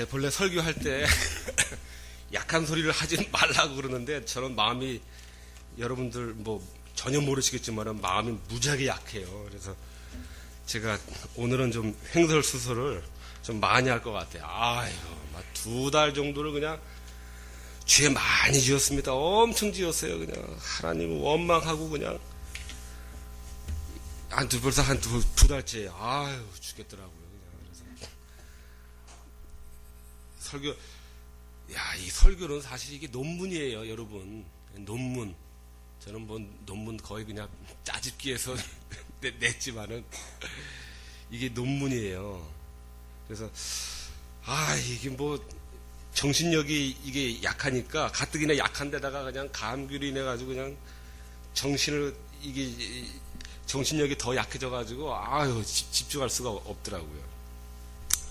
본래 설교할 때 약한 소리를 하지 말라고 그러는데 저는 마음이 여러분들 뭐 전혀 모르시겠지만 마음이 무지하게 약해요. 그래서 제가 오늘은 좀 횡설수설을 좀 많이 할 것 같아요. 아이고, 막 2달 정도를 그냥 죄 많이 지었습니다. 엄청 지었어요. 그냥 하나님을 원망하고 그냥 벌써 한 두 달째. 아유, 죽겠더라고요. 그냥 그래서 설교, 이 설교는 사실 이게 논문이에요, 여러분. 논문. 저는 뭐 논문 거의 그냥 짜집기해서 냈지만은 이게 논문이에요. 그래서 이게 뭐 정신력이 이게 약하니까 가뜩이나 약한데다가 그냥 감기로 인해 가지고 그냥 정신력이 더 약해져가지고 집중할 수가 없더라고요.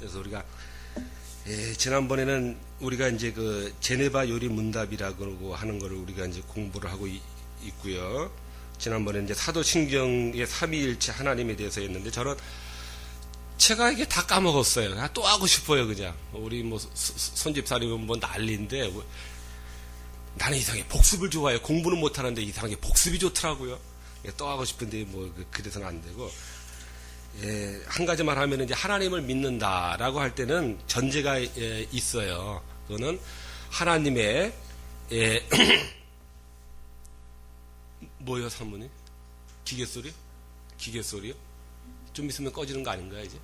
그래서 우리가 지난번에는 우리가 이제 그 제네바 요리 문답이라고 하는 거를 우리가 이제 공부를 하고 있고요. 지난번에 이제 사도신경의 삼위일체 하나님에 대해서 했는데 저는 제가 이게 다 까먹었어요. 또 하고 싶어요, 그냥. 우리 뭐 손집사님은 뭐 난리인데 나는 이상하게 복습을 좋아해요. 공부는 못하는데 이상하게 복습이 좋더라고요. 또 하고 싶은데 뭐 그래서는 안 되고. 한 가지만 하면 이제 하나님을 믿는다라고 할 때는 전제가 있어요. 그거는 하나님의 뭐요, 사모님? 기계소리요? 기계소리요? 좀 있으면 꺼지는 거 아닌가요, 이제?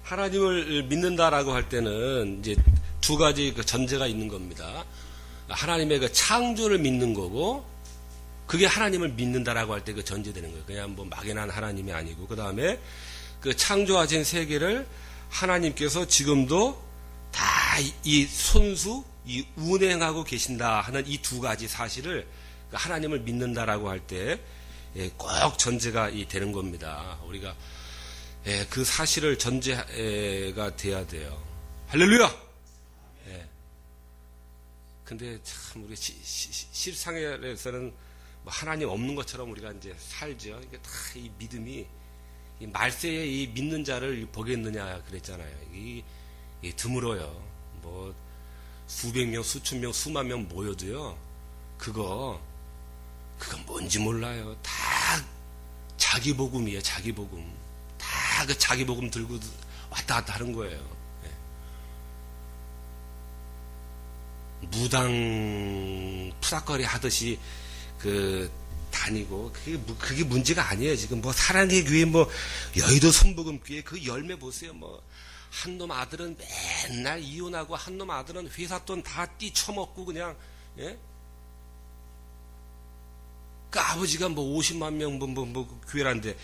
하나님을 믿는다라고 할 때는 이제 2가지 그 전제가 있는 겁니다. 하나님의 그 창조를 믿는 거고, 그게 하나님을 믿는다라고 할 때 그 전제되는 거예요. 그냥 뭐 막연한 하나님이 아니고, 그 다음에 그 창조하신 세계를 하나님께서 지금도 다 이 손수, 이 운행하고 계신다 하는 이 2가지 사실을 하나님을 믿는다라고 할 때 꼭 전제가 되는 겁니다. 우리가 그 사실을 전제가 돼야 돼요. 할렐루야! 근데 참 우리 실상에서는 뭐 하나님 없는 것처럼 우리가 이제 살죠. 이게 다 이 믿음이 이 말세에 이 믿는 자를 보겠느냐 그랬잖아요. 이 드물어요. 뭐 수백 명, 수천 명, 수만 명 모여도요. 그건 뭔지 몰라요. 다 자기 복음이에요. 자기 복음. 다 그 자기 복음 들고 왔다 갔다 하는 거예요. 무당 푸닥거리 하듯이 다니고 그게 문제가 아니에요. 지금 뭐 사랑의 교회, 뭐 여의도 선복음 교회 그 열매 보세요. 뭐 한놈 아들은 맨날 이혼하고 한놈 아들은 회사 돈 다 뛰쳐먹고 그냥 그 아버지가 뭐 50만 명 뭐 교회라는데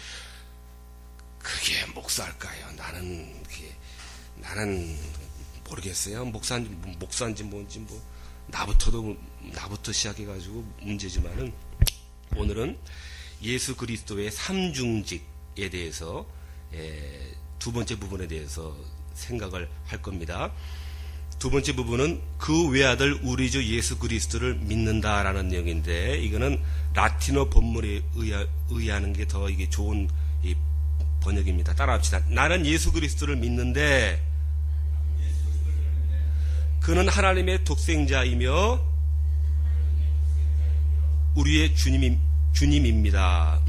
그게 목사일까요? 나는 모르겠어요. 목사인지 뭔지 뭐 나부터 시작해가지고 문제지만은 오늘은 예수 그리스도의 삼중직에 대해서 2번째 부분에 대해서 생각을 할 겁니다. 2번째 부분은 그 외아들 우리 주 예수 그리스도를 믿는다라는 내용인데 이거는 라틴어 본문에 의하는 게 더 이게 좋은 이 번역입니다. 따라합시다. 나는 예수 그리스도를 믿는데 그는 하나님의 독생자이며 우리의 주님입니다.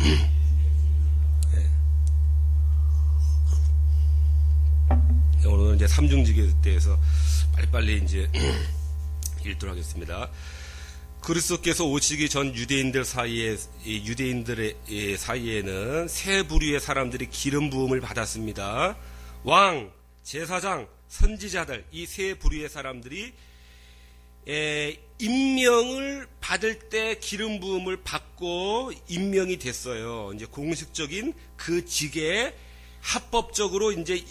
오늘은 이제 삼중직에 대해서 빨리빨리 이제 읽도록 하겠습니다. 그리스도께서 오시기 전 유대인들의 사이에는 세 부류의 사람들이 기름 부음을 받았습니다. 왕, 제사장, 선지자들, 이 세 부류의 사람들이 임명을 받을 때 기름 부음을 받고 임명이 됐어요. 이제 공식적인 그 직에 합법적으로 이제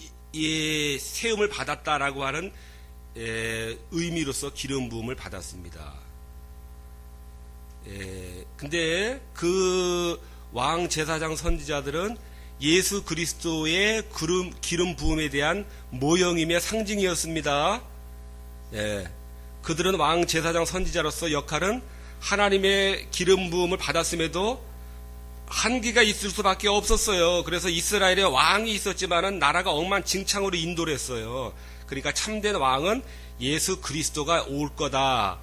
세움을 받았다라고 하는 의미로서 기름 부음을 받았습니다. 근데 그 왕, 제사장, 선지자들은 예수 그리스도의 기름 부음에 대한 모형이며 상징이었습니다. 그들은 왕, 제사장, 선지자로서 역할은 하나님의 기름 부음을 받았음에도 한계가 있을 수밖에 없었어요. 그래서 이스라엘에 왕이 있었지만은 나라가 엉망진창으로 인도를 했어요. 그러니까 참된 왕은 예수 그리스도가 올 거다.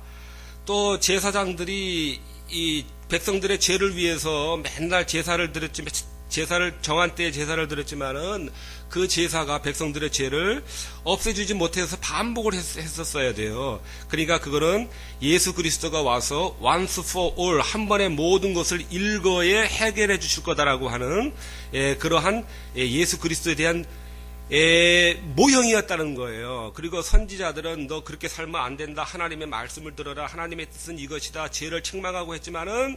또 제사장들이 이 백성들의 죄를 위해서 맨날 제사를 드렸지만, 제사를 정한 때에 제사를 드렸지만은 그 제사가 백성들의 죄를 없애주지 못해서 반복을 했었어야 돼요. 그러니까 그거는 예수 그리스도가 와서 once for all, 한 번에 모든 것을 일거에 해결해 주실 거다라고 하는 그러한 예수 그리스도에 대한 모형이었다는 거예요. 그리고 선지자들은 너 그렇게 살면 안 된다. 하나님의 말씀을 들어라. 하나님의 뜻은 이것이다. 죄를 책망하고 했지만은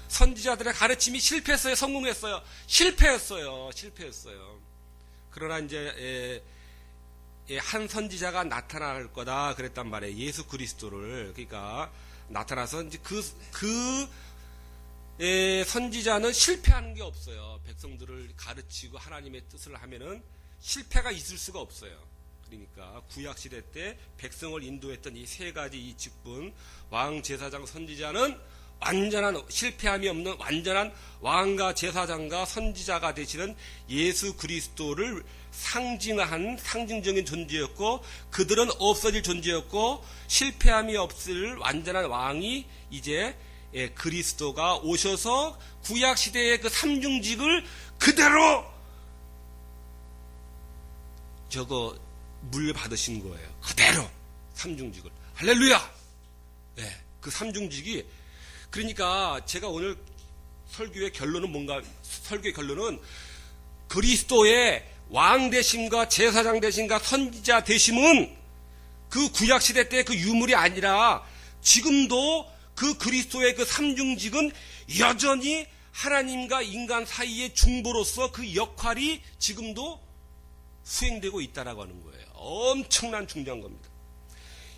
선지자들의 가르침이 실패했어요. 성공했어요. 실패했어요. 그러나 이제 한 선지자가 나타날 거다 그랬단 말이에요. 예수 그리스도를. 그러니까 나타나서 이제 그 선지자는 실패하는 게 없어요. 백성들을 가르치고 하나님의 뜻을 하면은 실패가 있을 수가 없어요. 그러니까 구약 시대 때 백성을 인도했던 이 세 가지 이 직분, 왕, 제사장, 선지자는 완전한 실패함이 없는 완전한 왕과 제사장과 선지자가 되시는 예수 그리스도를 상징한 상징적인 존재였고, 그들은 없어질 존재였고, 실패함이 없을 완전한 왕이 이제 그리스도가 오셔서 구약 시대의 그 삼중직을 그대로 물려받으신 거예요. 그대로 삼중직을. 할렐루야. 그 삼중직이, 그러니까 제가 오늘 설교의 결론은 뭔가, 설교의 결론은 그리스도의 왕 되심과 제사장 되심과 선지자 되심은 그 구약 시대 때 그 유물이 아니라 지금도 그 그리스도의 그 삼중직은 여전히 하나님과 인간 사이의 중보로서 그 역할이 지금도 수행되고 있다라고 하는 거예요. 엄청난 중요한 겁니다.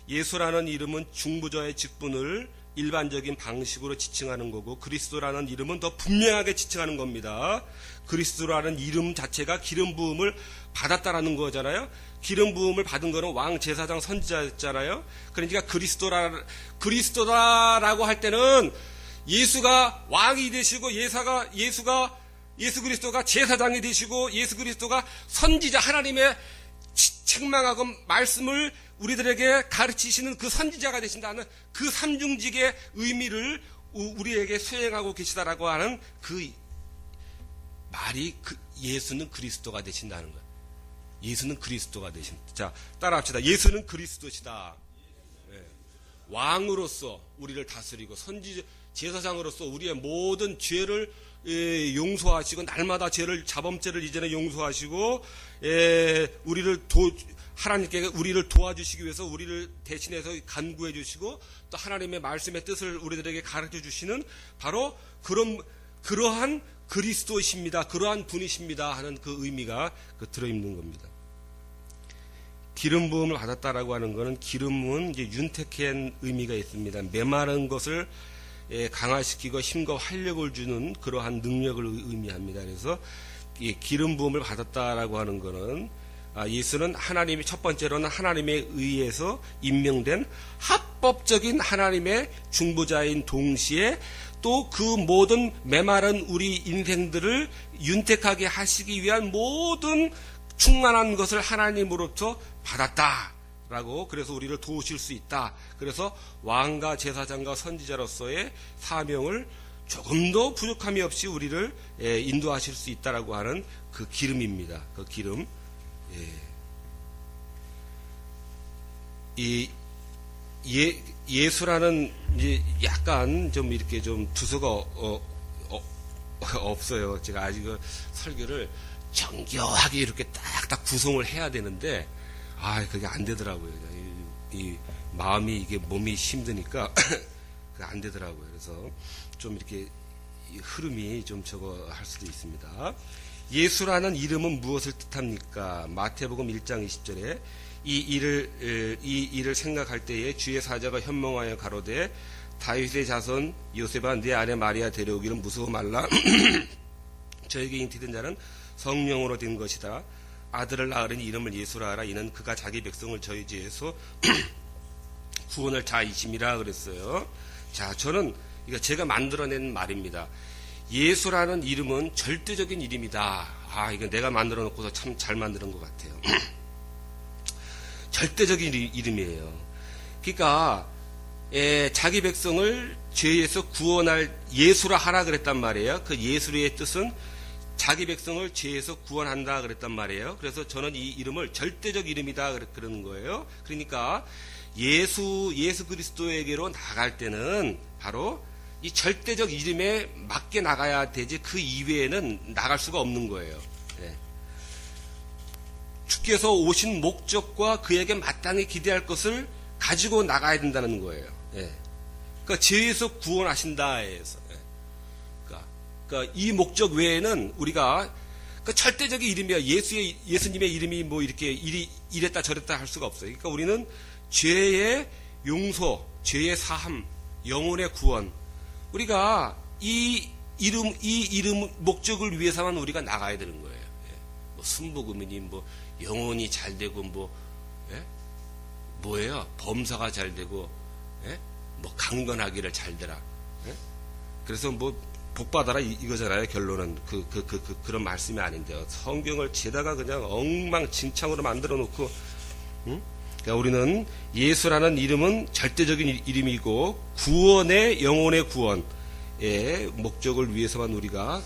예수라는 이름은 중보자의 직분을 일반적인 방식으로 지칭하는 거고, 그리스도라는 이름은 더 분명하게 지칭하는 겁니다. 그리스도라는 이름 자체가 기름 부음을 받았다라는 거잖아요. 기름 부음을 받은 거는 왕, 제사장, 선지자였잖아요. 그러니까 그리스도다라고 할 때는 예수가 왕이 되시고, 예수 그리스도가 제사장이 되시고, 예수 그리스도가 선지자, 하나님의 책망하고 말씀을 우리들에게 가르치시는 그 선지자가 되신다는 그 삼중직의 의미를 우리에게 수행하고 계시다라고 하는 그 말이 예수는 그리스도가 되신다는 거예요. 예수는 그리스도가 되신다. 자, 따라합시다. 예수는 그리스도시다. 왕으로서 우리를 다스리고, 제사장으로서 우리의 모든 죄를 용서하시고, 날마다 자범죄를 이제는 용서하시고, 하나님께 우리를 도와주시기 위해서 우리를 대신해서 간구해 주시고, 또 하나님의 말씀의 뜻을 우리들에게 가르쳐 주시는 바로 그러한 그리스도이십니다. 그러한 분이십니다 하는 그 의미가 들어있는 겁니다. 기름 부음을 받았다라고 하는 것은, 기름은 이제 윤택한 의미가 있습니다. 메마른 것을 강화시키고 힘과 활력을 주는 그러한 능력을 의미합니다. 그래서 기름 부음을 받았다라고 하는 것은, 예수는 첫 번째로는 하나님에 의해서 임명된 합법적인 하나님의 중보자인 동시에 또 그 모든 메마른 우리 인생들을 윤택하게 하시기 위한 모든 충만한 것을 하나님으로부터 받았다라고, 그래서 우리를 도우실 수 있다. 그래서 왕과 제사장과 선지자로서의 사명을 조금도 부족함이 없이 우리를 인도하실 수 있다라고 하는 그 기름입니다. 그 기름. 예수라는 이제 약간 좀 이렇게 좀 두서가 없어요. 제가 아직 설교를 정교하게 이렇게 딱딱 구성을 해야 되는데, 그게 안 되더라고요. 이 마음이, 이게 몸이 힘드니까 그게 안 되더라고요. 그래서 좀 이렇게 흐름이 좀 저거 할 수도 있습니다. 예수라는 이름은 무엇을 뜻합니까? 마태복음 1장 20절에 이 일을 생각할 때에 주의 사자가 현몽하여 가로되 다윗의 자손 요셉아 내 아내 마리아 데려오기를 무서워 말라. 저에게 잉태된 자는 성령으로 된 것이다. 아들을 낳으니 이름을 예수라 하라. 이는 그가 자기 백성을 저희 죄에서 구원할 자이심이라 그랬어요. 자, 저는 이거 제가 만들어낸 말입니다. 예수라는 이름은 절대적인 이름이다. 아, 이거 내가 만들어 놓고서 참 잘 만드는 것 같아요. 절대적인 이름이에요. 그러니까 자기 백성을 죄에서 구원할 예수라 하라 그랬단 말이에요. 그 예수의 뜻은 자기 백성을 죄에서 구원한다 그랬단 말이에요. 그래서 저는 이 이름을 절대적 이름이다 그러는 거예요. 그러니까 예수 그리스도에게로 나갈 때는 바로 이 절대적 이름에 맞게 나가야 되지 그 이외에는 나갈 수가 없는 거예요. 예. 주께서 오신 목적과 그에게 마땅히 기대할 것을 가지고 나가야 된다는 거예요. 예. 그러니까 죄에서 구원하신다 해서. 예. 그러니까 이 목적 외에는 우리가 그 절대적인 이름이야. 예수님의 이름이 뭐 이렇게 이랬다 저랬다 할 수가 없어요. 그러니까 우리는 죄의 용서, 죄의 사함, 영혼의 구원. 우리가 이 이름 목적을 위해서만 우리가 나가야 되는 거예요. 예. 뭐 순복음이니 뭐 영혼이 잘 되고 예? 뭐예요? 범사가 잘 되고 예? 뭐 강건하기를 잘 되라. 예? 그래서 뭐 복받아라 이거잖아요. 결론은 그런 말씀이 아닌데요. 성경을 제다가 그냥 엉망진창으로 만들어 놓고 그러니까 우리는 예수라는 이름은 절대적인 이름이고 구원의 영혼의 구원의 목적을 위해서만 우리가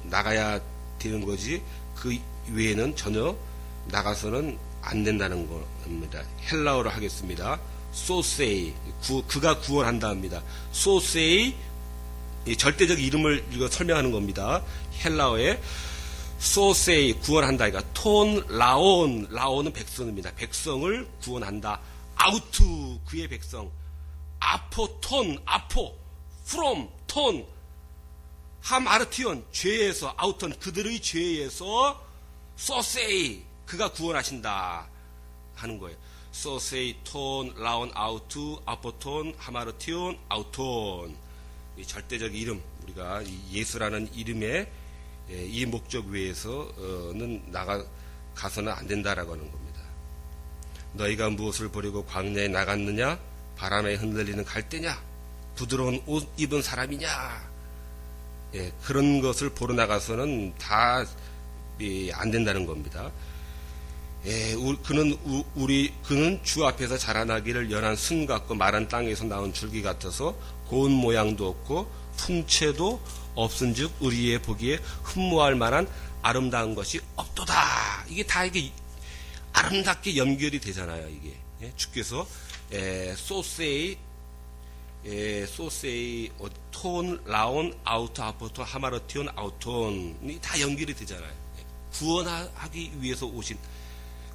나가야 되는 거지 그 외에는 전혀 나가서는 안 된다는 겁니다. 헬라어로 하겠습니다. 소세이 그가 구원한다 합니다. 소세이 절대적 이름을 설명하는 겁니다. 헬라어에 소세이 구원한다. 그러니까 톤 라온은 백성입니다. 백성을 구원한다. 아우트 그의 백성. 아포 from 톤 하마르티온 죄에서 아우턴 그들의 죄에서 소세이 그가 구원하신다 하는 거예요. 소세이 톤 라온 아우트 아포톤 하마르티온 아우톤 이 절대적 이름 우리가 예수라는 이름의 이 목적 외에서는 나가서는 안 된다라고 하는 겁니다. 너희가 무엇을 버리고 광야에 나갔느냐? 바람에 흔들리는 갈대냐? 부드러운 옷 입은 사람이냐? 예, 그런 것을 보러 나가서는 다 안 된다는 겁니다. 예, 그는 주 앞에서 자라나기를 연한 순 같고 마른 땅에서 나온 줄기 같아서 고운 모양도 없고 풍채도 없은즉 우리의 보기에 흠모할 만한 아름다운 것이 없도다. 이게 다 이게 아름답게 연결이 되잖아요. 이게 예, 주께서 소세이 톤 라온 아우토 아포토 하마르티온 아우톤이 다 연결이 되잖아요. 구원하기 위해서 오신.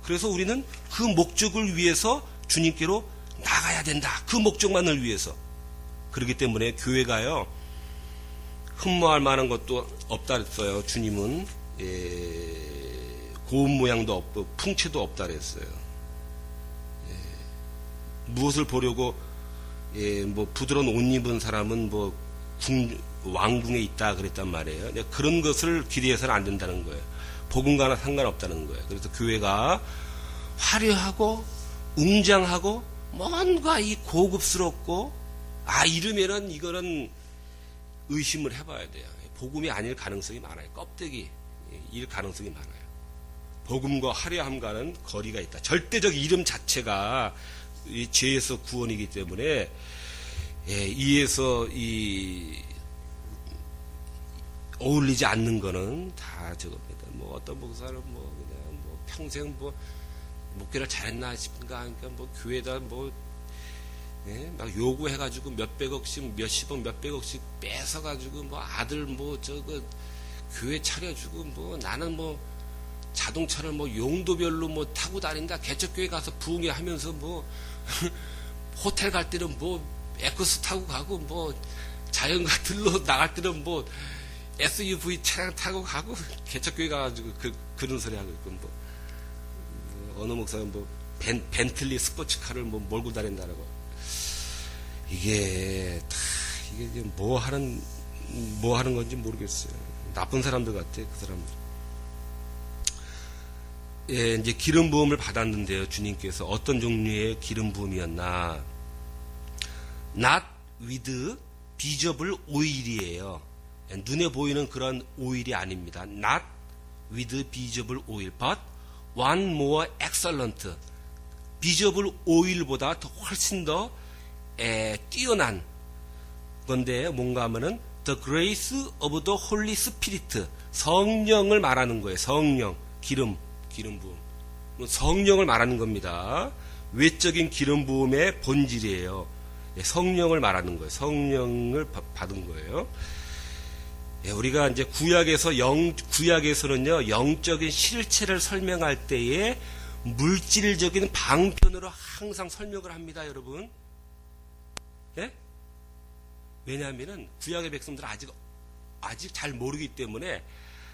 그래서 우리는 그 목적을 위해서 주님께로 나가야 된다. 그 목적만을 위해서. 그렇기 때문에 교회가요. 흠모할 만한 것도 없다 그랬어요. 주님은 고운 모양도 없고 풍채도 없다 그랬어요. 무엇을 보려고 뭐 부드러운 옷 입은 사람은 뭐 왕궁에 있다 그랬단 말이에요. 그런 것을 기대해서는 안 된다는 거예요. 복음과는 상관없다는 거예요. 그래서 교회가 화려하고 웅장하고 뭔가 이 고급스럽고 이러면은 이거는 의심을 해봐야 돼요. 복음이 아닐 가능성이 많아요. 껍데기 일 가능성이 많아요. 복음과 화려함과는 거리가 있다. 절대적 이름 자체가 이 죄에서 구원이기 때문에 이에서 어울리지 않는 거는 다 저겁니다. 뭐 어떤 목사는 뭐 그냥 뭐 평생 뭐 목회를 잘했나 싶은가 하니까 뭐 교회에다 뭐 막 요구해가지고 몇백억씩 몇십억 몇백억씩 뺏어가지고 뭐 아들 뭐 저거 교회 차려주고 뭐 나는 뭐 자동차를 뭐 용도별로 뭐 타고 다닌다. 개척교회 가서 부흥회 하면서 뭐 호텔 갈 때는 뭐 에코스 타고 가고 뭐 자연가 들러 나갈 때는 뭐 SUV 차량 타고 가고 개척교회 가가지고 그런 소리 하고 있고 뭐 어느 목사는 뭐 벤틀리 스포츠카를 뭐 몰고 다닌다라고. 이게 다 이게 뭐 하는 건지 모르겠어요. 나쁜 사람들 같아 그 사람들. 예, 이제 기름 부음을 받았는데요. 주님께서 어떤 종류의 기름 부음이었나? not with visible oil이에요. 눈에 보이는 그런 오일이 아닙니다. Not with visible oil, but one more excellent. visible oil보다 더 훨씬 더 뛰어난 건데 뭔가 하면은 the grace of the Holy Spirit, 성령을 말하는 거예요. 성령, 기름 부음. 성령을 말하는 겁니다. 외적인 기름 부음의 본질이에요. 성령을 말하는 거예요. 성령을 받은 거예요. 우리가 이제 구약에서는요, 영적인 실체를 설명할 때에 물질적인 방편으로 항상 설명을 합니다, 여러분. 예? 왜냐하면은 구약의 백성들은 아직 잘 모르기 때문에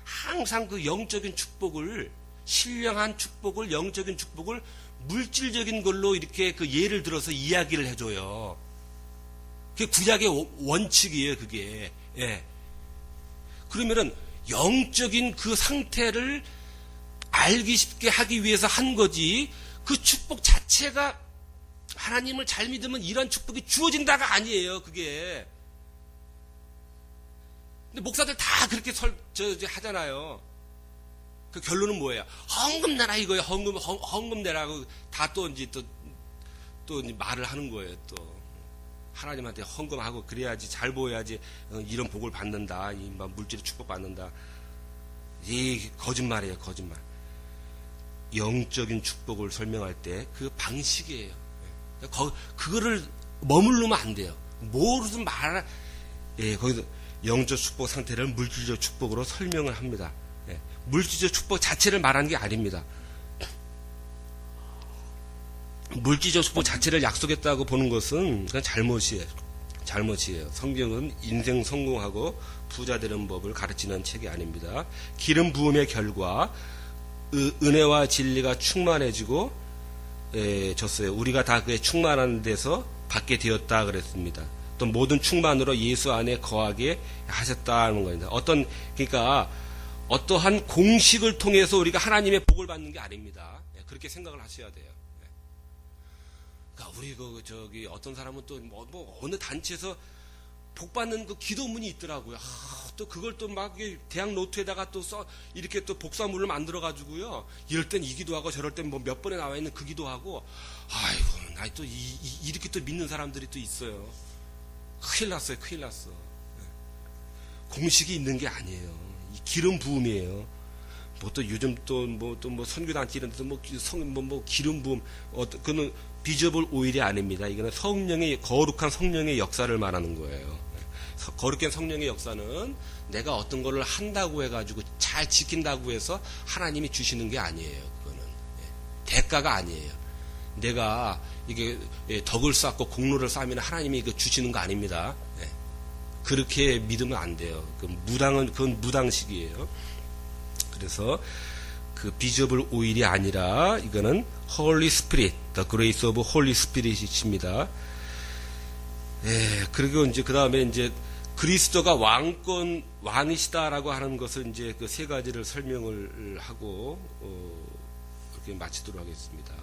항상 그 영적인 축복을, 신령한 축복을, 영적인 축복을 물질적인 걸로 이렇게 그 예를 들어서 이야기를 해줘요. 그게 구약의 원칙이에요, 그게. 예. 그러면은 영적인 그 상태를 알기 쉽게 하기 위해서 한 거지, 그 축복 자체가 하나님을 잘 믿으면 이런 축복이 주어진다가 아니에요, 그게. 근데 목사들 다 그렇게 하잖아요. 그 결론은 뭐예요? 헌금 내라 이거예요. 헌금 내라고 다 또 말을 하는 거예요, 또. 하나님한테 헌금하고 그래야지, 잘 보여야지 이런 복을 받는다. 물질의 축복 받는다. 이 거짓말이에요, 거짓말. 영적인 축복을 설명할 때 그 방식이에요. 그거를 머무르면 안 돼요. 뭐로든 거기서 영적 축복 상태를 물질적 축복으로 설명을 합니다. 물질적 축복 자체를 말하는 게 아닙니다. 물질적 축복 자체를 약속했다고 보는 것은 그냥 잘못이에요. 성경은 인생 성공하고 부자 되는 법을 가르치는 책이 아닙니다. 기름 부음의 결과 은혜와 진리가 충만해지고 졌어요. 우리가 다 그에 충만한 데서 받게 되었다 그랬습니다. 또 모든 충만으로 예수 안에 거하게 하셨다는 겁니다. 그러니까 어떠한 공식을 통해서 우리가 하나님의 복을 받는 게 아닙니다. 그렇게 생각을 하셔야 돼요. 그러니까 우리 어떤 사람은 또 어느 단체에서 복 받는 그 기도문이 있더라고요. 또 그걸 또 막 대학 노트에다가 또 이렇게 또 복사물을 만들어 가지고요. 이럴 땐 이 기도하고 저럴 땐 뭐 몇 번에 나와 있는 그 기도하고, 아이고, 나 또 이렇게 또 믿는 사람들이 또 있어요. 큰일 났어요. 공식이 있는 게 아니에요. 이 기름 부음이에요. 뭐 또 요즘 또 선교단체 이런 데서 기름 부음, 그는 비저블 오일이 아닙니다. 이거는 거룩한 성령의 역사를 말하는 거예요. 거룩한 성령의 역사는 내가 어떤 거를 한다고 해가지고 잘 지킨다고 해서 하나님이 주시는 게 아니에요. 그거는 대가가 아니에요. 내가 이게 덕을 쌓고 공로를 쌓으면 하나님이 이거 주시는 거 아닙니다. 그렇게 믿으면 안 돼요. 그건 무당식이에요. 그래서 그 비저블 오일이 아니라 이거는 Holy Spirit, the grace of Holy Spirit입니다. 그리고 이제 그 다음에 이제 그리스도가 왕이시다라고 하는 것을 이제 그 세 가지를 설명을 하고 그렇게 마치도록 하겠습니다.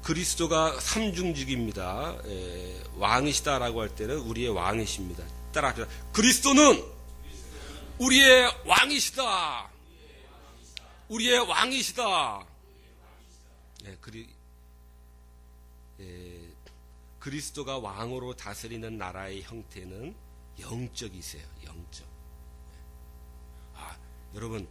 그리스도가 삼중직입니다. 왕이시다라고 할 때는 우리의 왕이십니다. 따라합시다. 그리스도는 우리의 왕이시다. 우리의 왕이시다. 그리스도가 왕으로 다스리는 나라의 형태는 영적이세요. 영적. 여러분,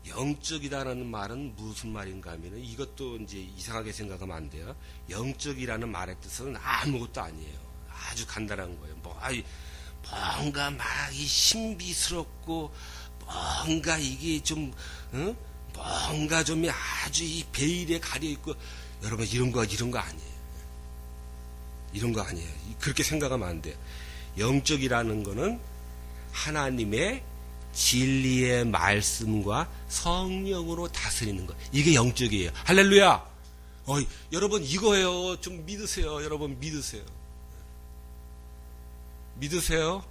영적이다라는 말은 무슨 말인가 하면은 이것도 이제 이상하게 생각하면 안 돼요. 영적이라는 말의 뜻은 아무것도 아니에요. 아주 간단한 거예요. 뭔가 막 신비스럽고 뭔가 이게 좀 뭔가 좀 아주 이 베일에 가려 있고, 여러분 이런 거 아니에요. 이런 거 아니에요. 그렇게 생각하면 안 돼요. 영적이라는 거는 하나님의 진리의 말씀과 성령으로 다스리는 것. 이게 영적이에요. 할렐루야. 여러분 이거예요. 좀 믿으세요. 여러분 믿으세요. 믿으세요?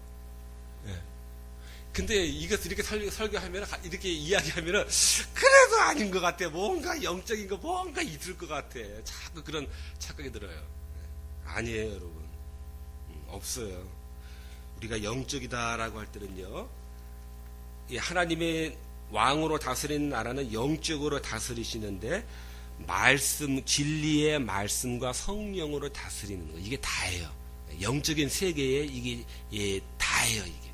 근데 이것을 이렇게 설교하면, 이렇게 이야기하면은, 그래도 아닌 것 같아. 뭔가 영적인 거, 뭔가 있을 것 같아. 자꾸 그런 착각이 들어요. 아니에요, 여러분. 없어요. 우리가 영적이다라고 할 때는요, 이 하나님의 왕으로 다스리는 나라는 영적으로 다스리시는데 말씀, 진리의 말씀과 성령으로 다스리는 거, 이게 다예요. 영적인 세계에 이게 다예요. 이게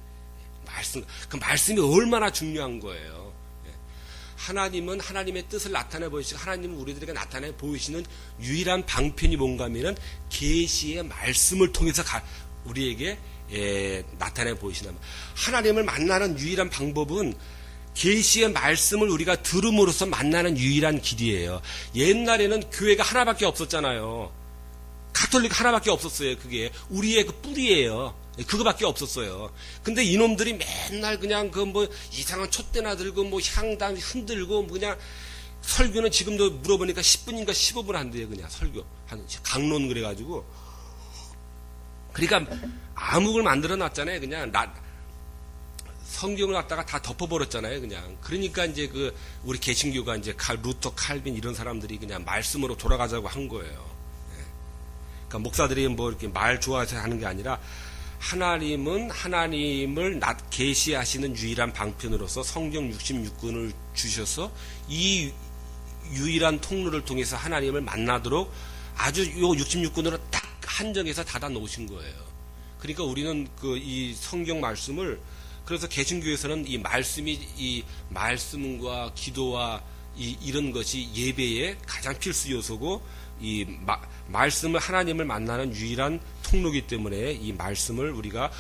말씀, 그 말씀이 얼마나 중요한 거예요. 하나님은 하나님의 뜻을 나타내 보이시고, 하나님은 우리들에게 나타내 보이시는 유일한 방편이 뭔가 하면은 계시의 말씀을 통해서 우리에게 나타내 보이시나. 하나님을 만나는 유일한 방법은 계시의 말씀을 우리가 들음으로써 만나는 유일한 길이에요. 옛날에는 교회가 하나밖에 없었잖아요. 가톨릭 하나밖에 없었어요. 그게 우리의 그 뿌리예요. 그거밖에 없었어요. 근데 이놈들이 맨날 그냥 그 뭐 이상한 촛대나 들고 뭐 향단 흔들고 뭐 그냥 설교는 지금도 물어보니까 10분인가 15분 한대요. 그냥 설교 한 강론 그래가지고. 그러니까 암흑을 만들어 놨잖아요. 그냥 성경을 갖다가 다 덮어버렸잖아요. 그냥. 그러니까 이제 그 우리 개신교가 이제 루터, 칼빈 이런 사람들이 그냥 말씀으로 돌아가자고 한 거예요. 그러니까 목사들이 뭐 이렇게 말 좋아해서 하는 게 아니라 하나님은 하나님을 계시하시는 유일한 방편으로서 성경 66권을 주셔서 이 유일한 통로를 통해서 하나님을 만나도록 아주 요 66권으로 딱 한정해서 닫아 놓으신 거예요. 그러니까 우리는 그 이 성경 말씀을, 그래서 개신교에서는 이 말씀이, 이 말씀과 기도와 이런 것이 예배의 가장 필수 요소고, 이 말씀을, 하나님을 만나는 유일한 통로이기 때문에 이 말씀을 우리가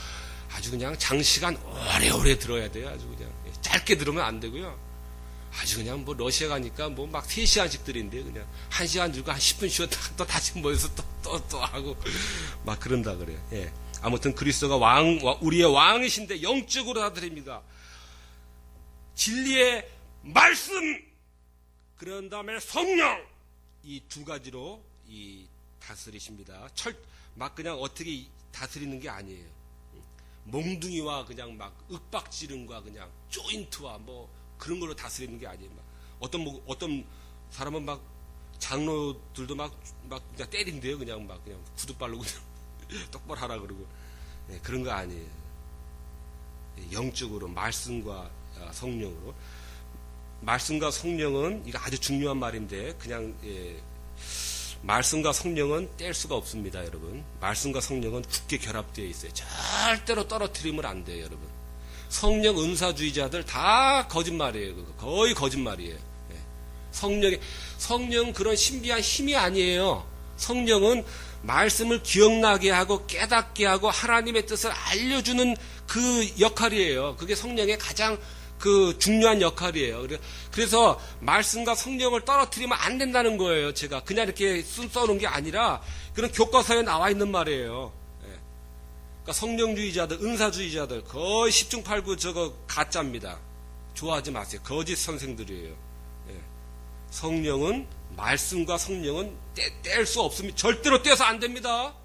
아주 그냥 장시간 오래오래 들어야 돼요. 아주 그냥 짧게 들으면 안 되고요. 아주 그냥 뭐 러시아 가니까 뭐 막 3시간씩 들인데 그냥 1시간 들고 한 10분 쉬었다 또 다시 모여서 또 하고 막 그런다 그래요. 예. 아무튼 그리스도가 우리의 왕이신데 영적으로 다 드립니다. 진리의 말씀, 그런 다음에 성령, 이 두 가지로 이 다스리십니다. 막 그냥 어떻게 다스리는 게 아니에요. 몽둥이와 그냥 막 윽박지름과 그냥 조인트와 뭐 그런 걸로 다스리는 게 아니에요. 막 어떤 사람은 막 장로들도 막 그냥 때린대요. 그냥 구두 바르고 똑바로 하라 그러고. 네, 그런 거 아니에요. 영적으로 말씀과 성령으로. 말씀과 성령은 이거 아주 중요한 말인데 그냥 말씀과 성령은 뗄 수가 없습니다, 여러분. 말씀과 성령은 굳게 결합되어 있어요. 절대로 떨어뜨리면 안 돼요, 여러분. 성령 은사주의자들 다 거짓말이에요. 그거. 거의 거짓말이에요. 성령 그런 신비한 힘이 아니에요. 성령은 말씀을 기억나게 하고 깨닫게 하고 하나님의 뜻을 알려주는 그 역할이에요. 그게 성령의 가장 그 중요한 역할이에요. 그래서 말씀과 성령을 떨어뜨리면 안 된다는 거예요. 제가 그냥 이렇게 써놓은 게 아니라 그런 교과서에 나와 있는 말이에요. 그러니까 성령주의자들, 은사주의자들 거의 10중 8구 저거 가짜입니다. 좋아하지 마세요. 거짓 선생들이에요. 성령은, 말씀과 성령은 뗄 수 없습니다. 절대로 떼서 안 됩니다.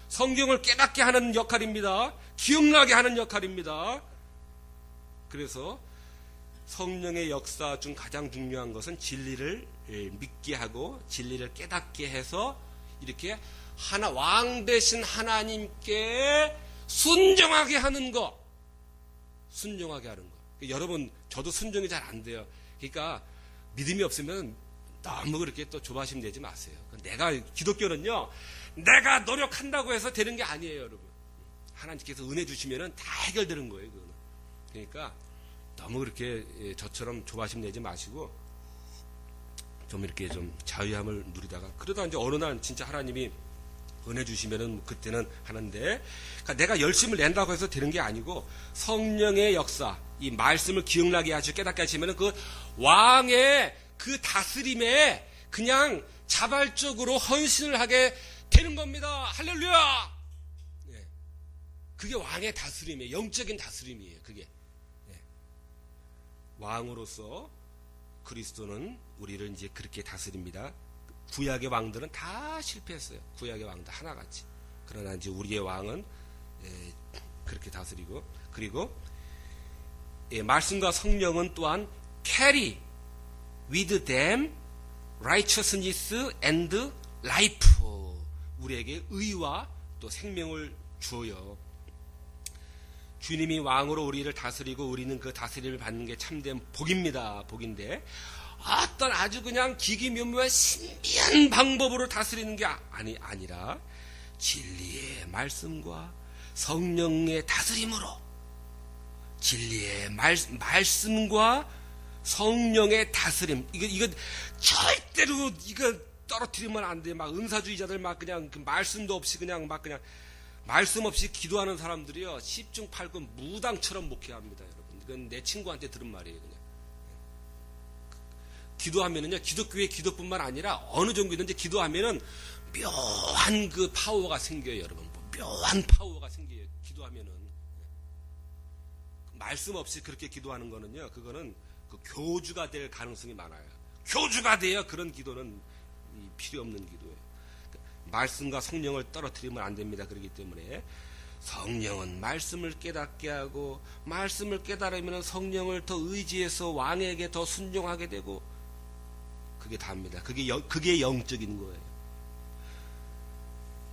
성경을 깨닫게 하는 역할입니다. 기억나게 하는 역할입니다. 그래서 성령의 역사 중 가장 중요한 것은 진리를 믿게 하고 진리를 깨닫게 해서 이렇게 왕 대신 하나님께 순종하게 하는 거. 순종하게 하는 거. 여러분, 저도 순종이 잘 안 돼요. 그러니까 믿음이 없으면 너무 그렇게 또 조바심 내지 마세요. 기독교는요, 내가 노력한다고 해서 되는 게 아니에요, 여러분. 하나님께서 은혜 주시면은 다 해결되는 거예요, 그거는. 그러니까 너무 그렇게 저처럼 조바심 내지 마시고 좀 이렇게 좀 자유함을 누리다가, 그러다 이제 어느 날 진짜 하나님이 은혜 주시면은 그때는 하는데, 그러니까 내가 열심을 낸다고 해서 되는 게 아니고 성령의 역사, 이 말씀을 기억나게 하시고 깨닫게 하시면은 그 왕의 그 다스림에 그냥 자발적으로 헌신을 하게 되는 겁니다. 할렐루야! 그게 왕의 다스림이에요. 영적인 다스림이에요. 그게. 왕으로서 그리스도는 우리를 이제 그렇게 다스립니다. 구약의 왕들은 다 실패했어요. 구약의 왕들 하나같이. 그러나 이제 우리의 왕은 그렇게 다스리고, 그리고 말씀과 성령은 또한 carry with them righteousness and life. 우리에게 의와 또 생명을 주어요. 주님이 왕으로 우리를 다스리고 우리는 그 다스림을 받는 게 참된 복입니다. 복인데 어떤 아주 그냥 기기묘묘한 신비한 방법으로 다스리는 게 아니라 진리의 말씀과 성령의 다스림으로, 진리의 말씀과 성령의 다스림, 이거 절대로 이거 떨어뜨리면 안 돼. 막 은사주의자들 막 그냥 그 말씀도 없이 그냥 막 그냥 말씀 없이 기도하는 사람들이요 10중 8구 무당처럼 목회합니다, 여러분. 이건 내 친구한테 들은 말이에요. 그냥 기도하면은요 기독교의 기도뿐만 아니라 어느 종교든지 기도하면은 묘한 그 파워가 생겨요, 여러분. 묘한 파워가 생겨요. 기도하면은 말씀 없이 그렇게 기도하는 거는요, 그거는 그 교주가 될 가능성이 많아요. 교주가 돼야 그런 기도는 필요 없는 기도예요. 말씀과 성령을 떨어뜨리면 안 됩니다. 그렇기 때문에 성령은 말씀을 깨닫게 하고, 말씀을 깨달으면 성령을 더 의지해서 왕에게 더 순종하게 되고, 그게 다입니다. 그게 영적인 거예요.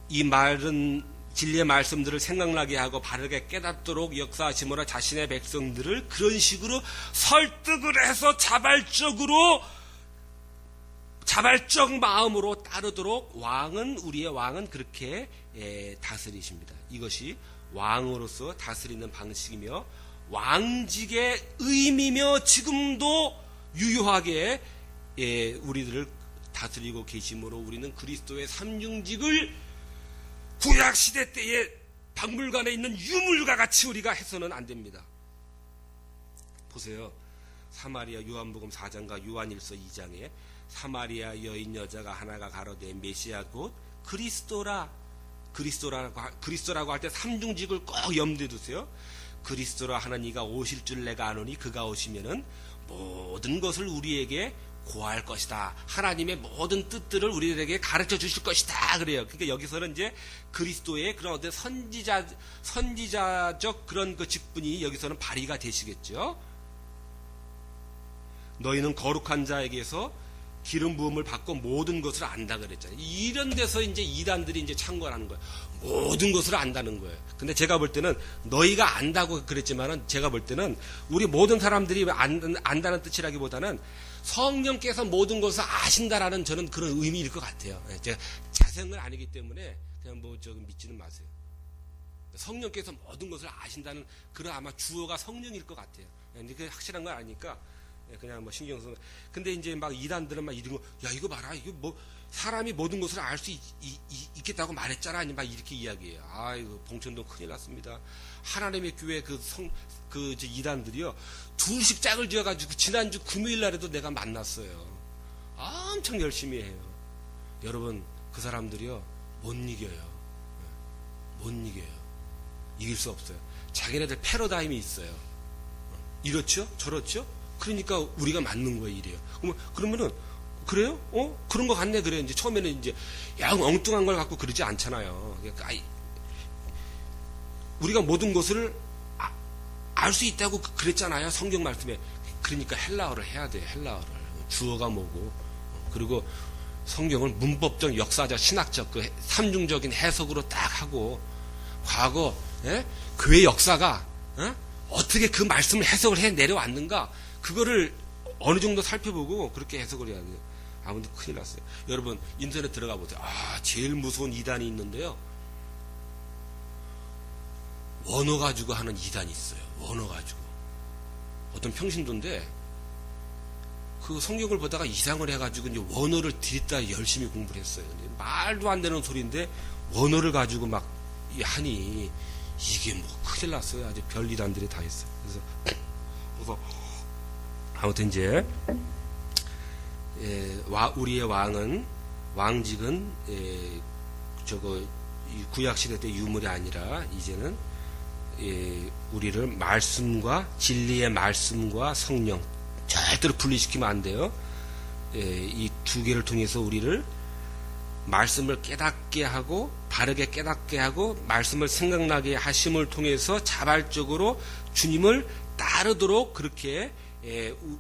이 말은 진리의 말씀들을 생각나게 하고 바르게 깨닫도록 역사하심으로 자신의 백성들을 그런 식으로 설득을 해서 자발적 마음으로 따르도록 우리의 왕은 그렇게 다스리십니다. 이것이 왕으로서 다스리는 방식이며 왕직의 의미며 지금도 유효하게 우리들을 다스리고 계심으로 우리는 그리스도의 삼중직을 구약시대 때의 박물관에 있는 유물과 같이 우리가 해서는 안 됩니다. 보세요. 사마리아 요한복음 4장과 요한일서 2장에 사마리아 여인 여자가 하나가 가로되 메시아 곧 그리스도라고 할 때 삼중직을 꼭 염두에 두세요. 그리스도라 하는 이가 오실 줄 내가 아노니 그가 오시면은 모든 것을 우리에게 고할 것이다. 하나님의 모든 뜻들을 우리들에게 가르쳐 주실 것이다. 그래요. 그러니까 여기서는 이제 그리스도의 그런 어떤 선지자적 그런 그 직분이 여기서는 발휘가 되시겠죠. 너희는 거룩한 자에게서 기름 부음을 받고 모든 것을 안다 그랬잖아요. 이런 데서 이제 이단들이 이제 창궐하는 거예요. 모든 것을 안다는 거예요. 근데 제가 볼 때는 너희가 안다고 그랬지만은 제가 볼 때는 우리 모든 사람들이 안다는 뜻이라기보다는 성령께서 모든 것을 아신다라는 저는 그런 의미일 것 같아요. 제가 자생은 아니기 때문에 그냥 믿지는 마세요. 성령께서 모든 것을 아신다는 그런 아마 주어가 성령일 것 같아요. 근데 그게 확실한 건 아니니까 그냥 신경 쓰는. 근데 이제 막 이단들은 막 이런 거, 야 이거 봐라, 이거 사람이 모든 것을 알 수 있겠다고 말했잖아, 아니 막 이렇게 이야기해요. 이거 봉천동 큰일 났습니다. 하나님의 교회 이단들이요 2씩 짝을 지어가지고 지난주 금요일 날에도 내가 만났어요. 엄청 열심히 해요. 여러분 그 사람들이요 못 이겨요. 못 이겨요. 이길 수 없어요. 자기네들 패러다임이 있어요. 이렇죠? 저렇죠? 그러니까 우리가 맞는 거예요, 이래요. 그러면은, 그래요? 그런 거 같네, 그래. 이제 처음에는 이제, 엉뚱한 걸 갖고 그러지 않잖아요. 그러니까, 우리가 모든 것을 알 수 있다고 그랬잖아요, 성경 말씀에. 그러니까 헬라어를 해야 돼요, 헬라어를. 주어가 뭐고. 그리고 성경을 문법적, 역사적, 신학적, 그 삼중적인 해석으로 딱 하고, 과거, 교회 역사가, 어떻게 그 말씀을 해석을 해 내려왔는가, 그거를 어느 정도 살펴보고 그렇게 해석을 해야 돼요. 아무튼 큰일 났어요. 여러분 인터넷 들어가 보세요. 제일 무서운 이단이 있는데요. 원어 가지고 하는 이단이 있어요. 원어 가지고. 어떤 평신도인데 그 성경을 보다가 이상을 해가지고 이제 원어를 들였다 열심히 공부를 했어요. 말도 안 되는 소리인데 원어를 가지고 막 하니 이게 큰일 났어요. 아주 별 이단들이 다 있어요. 그래서 아무튼 이제 우리의 왕직은 구약 시대 때 유물이 아니라 이제는 우리를 말씀과 진리의 말씀과 성령 절대로 분리시키면 안 돼요. 이 두 개를 통해서 우리를 말씀을 깨닫게 하고 바르게 깨닫게 하고 말씀을 생각나게 하심을 통해서 자발적으로 주님을 따르도록 그렇게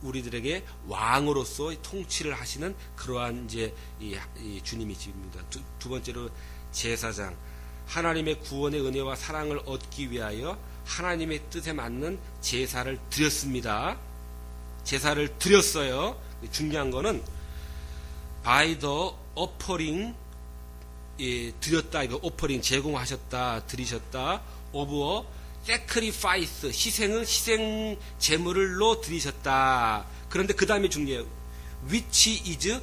우리들에게 왕으로서 통치를 하시는 그러한 이제 이 주님이십니다. 두 번째로 제사장, 하나님의 구원의 은혜와 사랑을 얻기 위하여 하나님의 뜻에 맞는 제사를 드렸습니다. 제사를 드렸어요. 중요한 거는 by the offering, 드렸다, 이거 offering 제공하셨다, 드리셨다, of a sacrifice, 희생 제물로 드리셨다. 그런데 그 다음에 중요해요. which is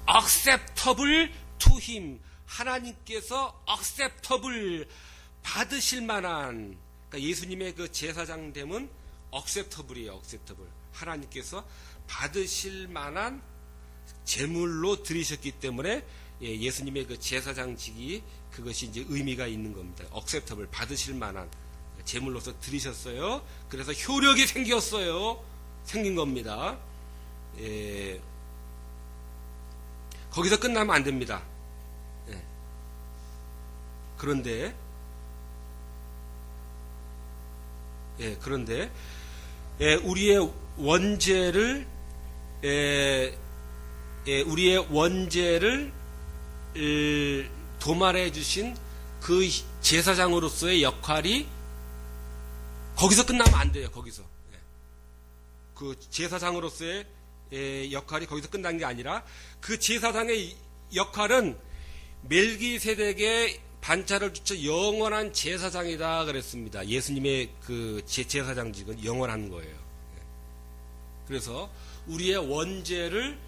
acceptable to him. 하나님께서 acceptable, 받으실 만한, 그러니까 예수님의 그 제사장됨은 acceptable이에요. acceptable. 하나님께서 받으실 만한 제물로 드리셨기 때문에 예수님의 그 제사장직이 그것이 이제 의미가 있는 겁니다. acceptable, 받으실 만한 제물로서 드리셨어요. 그래서 효력이 생긴 겁니다. 거기서 끝나면 안 됩니다. 그런데 우리의 원죄를 도말해 주신 그 제사장으로서의 역할이 거기서 끝나면 안 돼요. 거기서 그 제사장으로서의 역할이 거기서 끝난 게 아니라 그 제사장의 역할은 멜기세덱의 반차를 주쳐 영원한 제사장이다 그랬습니다. 예수님의 그 제사장직은 영원한 거예요. 그래서 우리의 원죄를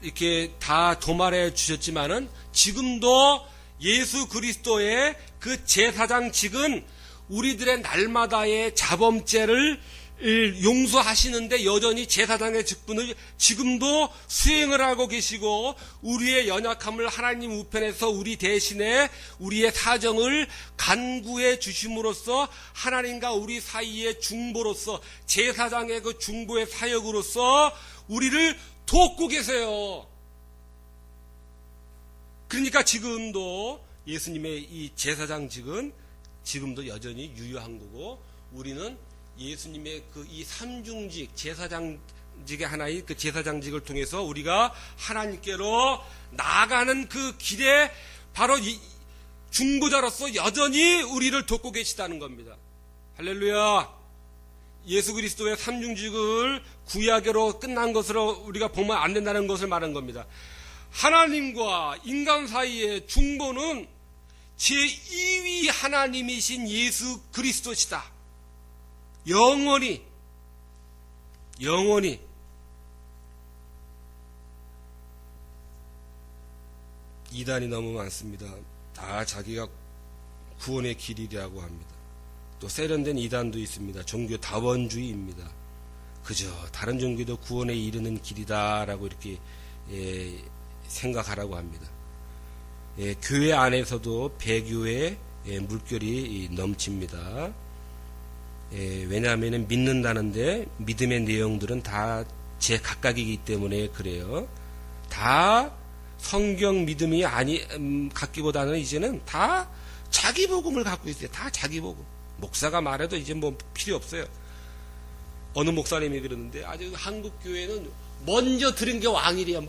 이렇게 다 도말해 주셨지만은 지금도 예수 그리스도의 그 제사장직은 우리들의 날마다의 자범죄를 용서하시는데 여전히 제사장의 직분을 지금도 수행을 하고 계시고, 우리의 연약함을 하나님 우편에서 우리 대신에 우리의 사정을 간구해 주심으로써 하나님과 우리 사이의 중보로서, 제사장의 그 중보의 사역으로서 우리를 돕고 계세요. 그러니까 지금도 예수님의 이 제사장직은 지금도 여전히 유효한 거고, 우리는 예수님의 그 이 삼중직, 제사장직의 하나인 그 제사장직을 통해서 우리가 하나님께로 나아가는 그 길에 바로 이 중보자로서 여전히 우리를 돕고 계시다는 겁니다. 할렐루야. 예수 그리스도의 삼중직을 구약으로 끝난 것으로 우리가 보면 안 된다는 것을 말한 겁니다. 하나님과 인간 사이의 중보는 제2위 하나님이신 예수 그리스도시다. 영원히 이단이 너무 많습니다. 다 자기가 구원의 길이라고 합니다. 또 세련된 이단도 있습니다. 종교 다원주의입니다. 그저 다른 종교도 구원에 이르는 길이다라고 이렇게 생각하라고 합니다. 교회 안에서도 배교의 물결이 넘칩니다. 왜냐하면 믿는다는데 믿음의 내용들은 다 제 각각이기 때문에 그래요. 다 성경 믿음이 갖기보다는 이제는 다 자기 복음을 갖고 있어요. 다 자기 복음. 목사가 말해도 이제 뭐 필요 없어요. 어느 목사님이 그러는데 아주 한국 교회는 먼저 들은 게 왕이래요.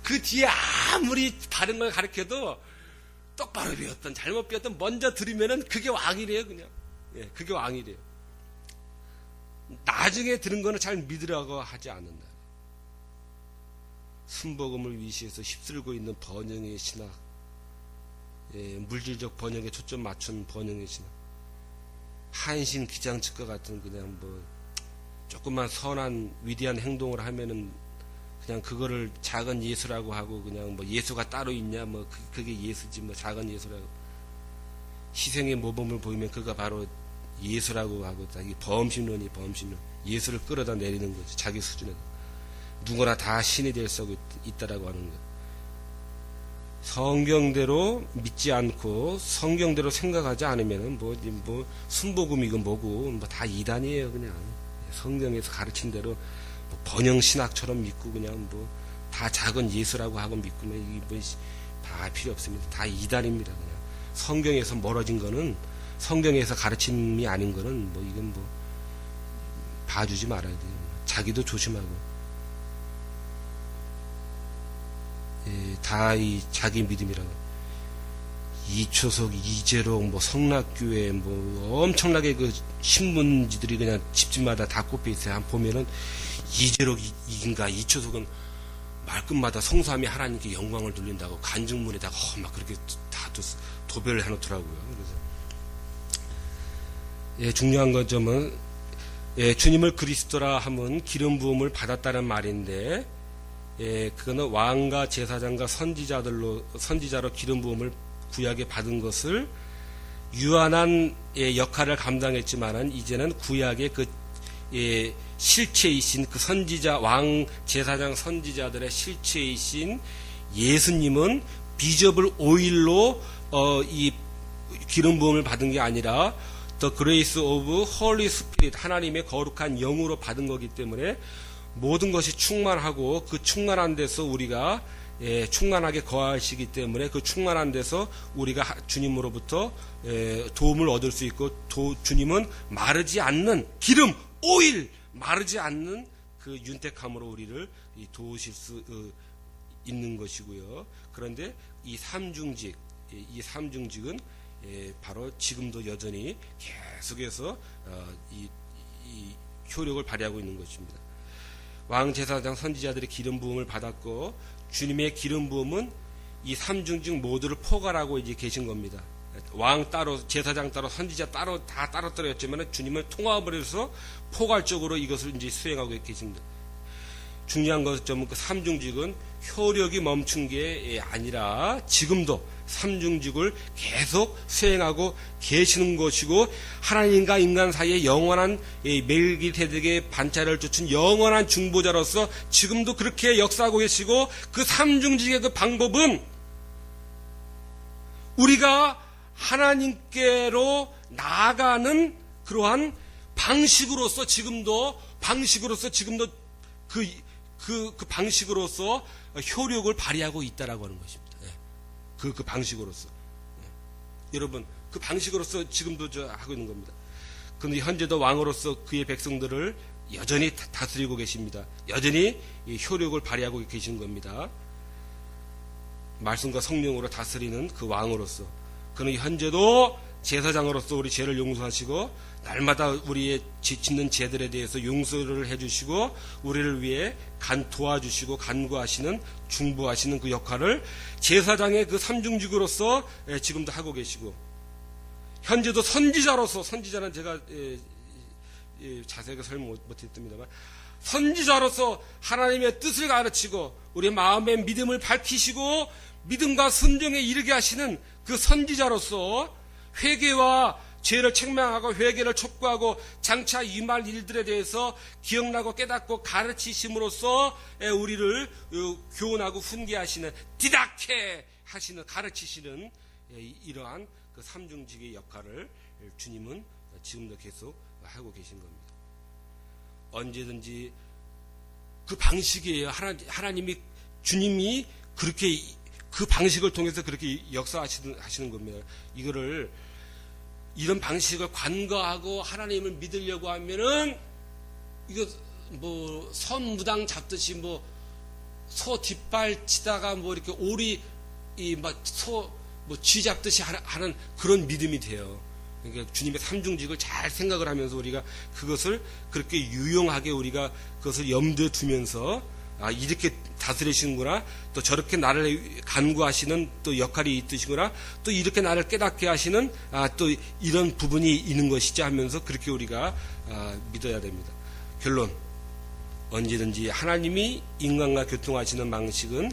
그 뒤에 아무리 다른 걸 가르쳐도 똑바로 배웠던 잘못 배웠던 먼저 들으면은 그게 왕이래요. 그냥. 그게 왕이래요. 나중에 들은 거는 잘 믿으라고 하지 않는다. 순복음을 위시해서 휩쓸고 있는 번영의 신학, 물질적 번영에 초점 맞춘 번영의 신학, 한신 기장측과 같은 그냥 뭐 조금만 선한 위대한 행동을 하면은 그냥 그거를 작은 예수라고 하고, 그냥 뭐 예수가 따로 있냐, 뭐 그게 예수지, 뭐 작은 예수라고. 희생의 모범을 보이면 그가 바로 예수라고 하고, 자기 범신론. 예수를 끌어다 내리는 거지, 자기 수준에. 누구나 다 신이 될 수 있다라고 하는 거. 성경대로 믿지 않고 성경대로 생각하지 않으면은 뭐 순복음이고 뭐고 뭐 다 이단이에요. 그냥 성경에서 가르친 대로 뭐 번영 신학처럼 믿고 그냥 뭐 다 작은 예수라고 하고 믿고 이게 뭐 다 필요 없습니다. 다 이단입니다. 그냥 성경에서 멀어진 거는, 성경에서 가르침이 아닌 거는 뭐 이건 뭐 봐주지 말아야 돼요. 자기도 조심하고. 다 이 자기 믿음이라고. 이초석, 이재록, 뭐 성락교회, 뭐 엄청나게 그 신문지들이 그냥 집집마다 다 꼽혀 있어요. 한번 보면은 이재록인가 이초석은 말끝마다 성삼위 하나님께 영광을 돌린다고 간증문에다가 막 그렇게 다 도배를 해놓더라고요. 그래서 중요한 것 점은 주님을 그리스도라 함은 기름 부음을 받았다는 말인데 그거는 왕과 제사장과 선지자로 기름 부음을 구약에 받은 것을 유한한 역할을 감당했지만은 이제는 구약의 그 실체이신 그 선지자 왕 제사장 선지자들의 실체이신 예수님은 비저블 오일로 이 기름 부음을 받은 게 아니라 The Grace of Holy Spirit 하나님의 거룩한 영으로 받은 거기 때문에 모든 것이 충만하고 그 충만한 데서 우리가 충만하게 거하시기 때문에 그 충만한 데서 우리가 주님으로부터 도움을 얻을 수 있고 주님은 마르지 않는 기름 오일 마르지 않는 그 윤택함으로 우리를 도우실 수 있는 것이고요. 그런데 이 삼중직은 바로 지금도 여전히 계속해서 이 효력을 발휘하고 있는 것입니다. 왕 제사장 선지자들이 기름 부음을 받았고 주님의 기름 부음은 이 삼중직 모두를 포괄하고 이제 계신 겁니다. 왕 따로, 제사장 따로, 선지자 따로 다 따로따로였지만 주님을 통합을 해서 포괄적으로 이것을 이제 수행하고 계십니다. 중요한 것은 그 삼중직은 효력이 멈춘 게 아니라 지금도 삼중직을 계속 수행하고 계시는 것이고 하나님과 인간 사이에 영원한 멜기세덱의 반차를 쫓은 영원한 중보자로서 지금도 그렇게 역사하고 계시고 그 삼중직의 그 방법은 우리가 하나님께로 나아가는 그러한 방식으로서 지금도 그 방식으로서 효력을 발휘하고 있다라고 하는 것입니다. 그 방식으로서. 여러분, 그 방식으로서 지금도 하고 있는 겁니다. 그런데 현재도 왕으로서 그의 백성들을 여전히 다스리고 계십니다. 여전히 이 효력을 발휘하고 계신 겁니다. 말씀과 성령으로 다스리는 그 왕으로서. 그는 현재도 제사장으로서 우리 죄를 용서하시고 날마다 우리의 짓는 죄들에 대해서 용서를 해주시고 우리를 위해 도와주시고 간구하시는 중보하시는 그 역할을 제사장의 그 삼중직으로서 지금도 하고 계시고 현재도 선지자로서 선지자는 제가 자세하게 설명 못했습니다만 선지자로서 하나님의 뜻을 가르치고 우리의 마음의 믿음을 밝히시고 믿음과 순종에 이르게 하시는 그 선지자로서 회개와 죄를 책망하고 회개를 촉구하고 장차 임할 일들에 대해서 기억나고 깨닫고 가르치심으로써 우리를 교훈하고 훈계하시는 디다케 하시는 가르치시는 이러한 그 삼중직의 역할을 주님은 지금도 계속 하고 계신 겁니다. 언제든지 그 방식이에요. 하나님이 주님이 그렇게 그 방식을 통해서 그렇게 역사하시는 겁니다. 이런 방식을 관거하고 하나님을 믿으려고 하면은 이거 뭐 선무당 잡듯이 뭐 소 뒷발 치다가 뭐 이렇게 오리 쥐 잡듯이 하는 그런 믿음이 돼요. 그러니까 주님의 삼중직을 잘 생각을 하면서 우리가 그것을 그렇게 유용하게 우리가 그것을 염두에 두면서 이렇게 다스리시는구나, 또 저렇게 나를 간구하시는 또 역할이 있으시구나, 또 이렇게 나를 깨닫게 하시는 또 이런 부분이 있는 것이지 하면서 그렇게 우리가 믿어야 됩니다. 결론, 언제든지 하나님이 인간과 교통하시는 방식은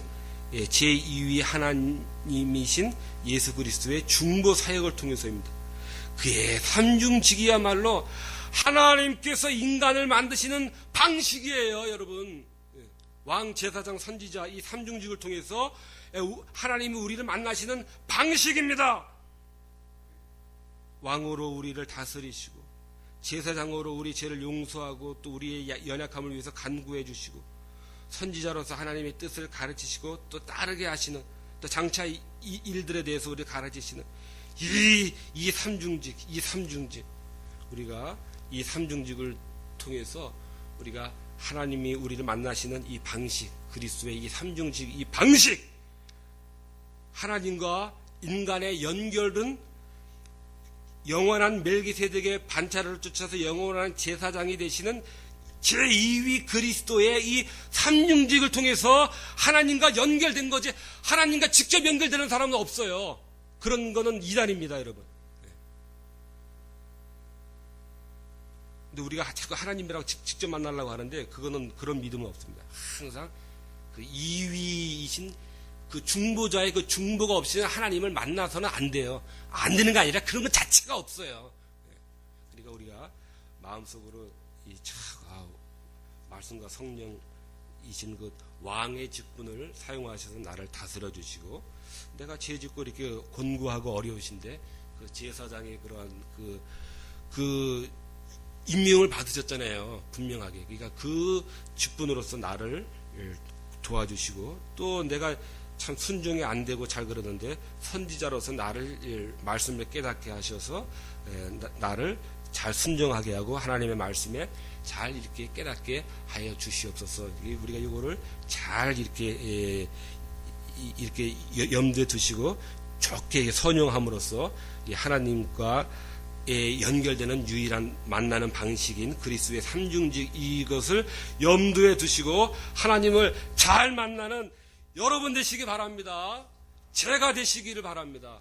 제2위 하나님이신 예수 그리스도의 중보 사역을 통해서입니다. 그의 삼중직이야말로 하나님께서 인간을 만드시는 방식이에요, 여러분. 왕, 제사장, 선지자 이 삼중직을 통해서 하나님이 우리를 만나시는 방식입니다. 왕으로 우리를 다스리시고 제사장으로 우리 죄를 용서하고 또 우리의 연약함을 위해서 간구해 주시고 선지자로서 하나님의 뜻을 가르치시고 또 따르게 하시는 또 장차 이 일들에 대해서 우리를 가르치시는 이 삼중직 우리가 이 삼중직을 통해서 우리가 하나님이 우리를 만나시는 이 방식, 그리스도의 이 삼중직 이 방식, 하나님과 인간의 연결은 영원한 멜기세덱의 반차를 쫓아서 영원한 제사장이 되시는 제2위 그리스도의 이 삼중직을 통해서 하나님과 연결된 거지, 하나님과 직접 연결되는 사람은 없어요. 그런 거는 이단입니다, 여러분. 근데 우리가 자꾸 하나님이라고 직접 만나려고 하는데 그거는 그런 믿음은 없습니다. 항상 그 2위이신 그 중보자의 그 중보가 없이는 하나님을 만나서는 안 돼요. 안 되는 게 아니라 그런 것 자체가 없어요. 그러니까 우리가 마음속으로 이 말씀과 성령이신 그 왕의 직분을 사용하셔서 나를 다스려 주시고, 내가 죄 짓고 이렇게 곤고하고 어려우신데 그 제사장의 그러한 그 임명을 받으셨잖아요. 분명하게. 그러니까 그 직분으로서 나를 도와주시고, 또 내가 참 순종이 안 되고 잘 그러는데 선지자로서 나를 말씀을 깨닫게 하셔서 나를 잘 순종하게 하고 하나님의 말씀에 잘 이렇게 깨닫게 하여 주시옵소서. 우리가 이거를 잘 이렇게 염두에 두시고 좋게 선용함으로써 하나님과 연결되는 유일한 만나는 방식인 그리스도의 삼중직, 이것을 염두에 두시고 하나님을 잘 만나는 여러분 되시기 바랍니다. 제가 되시기를 바랍니다.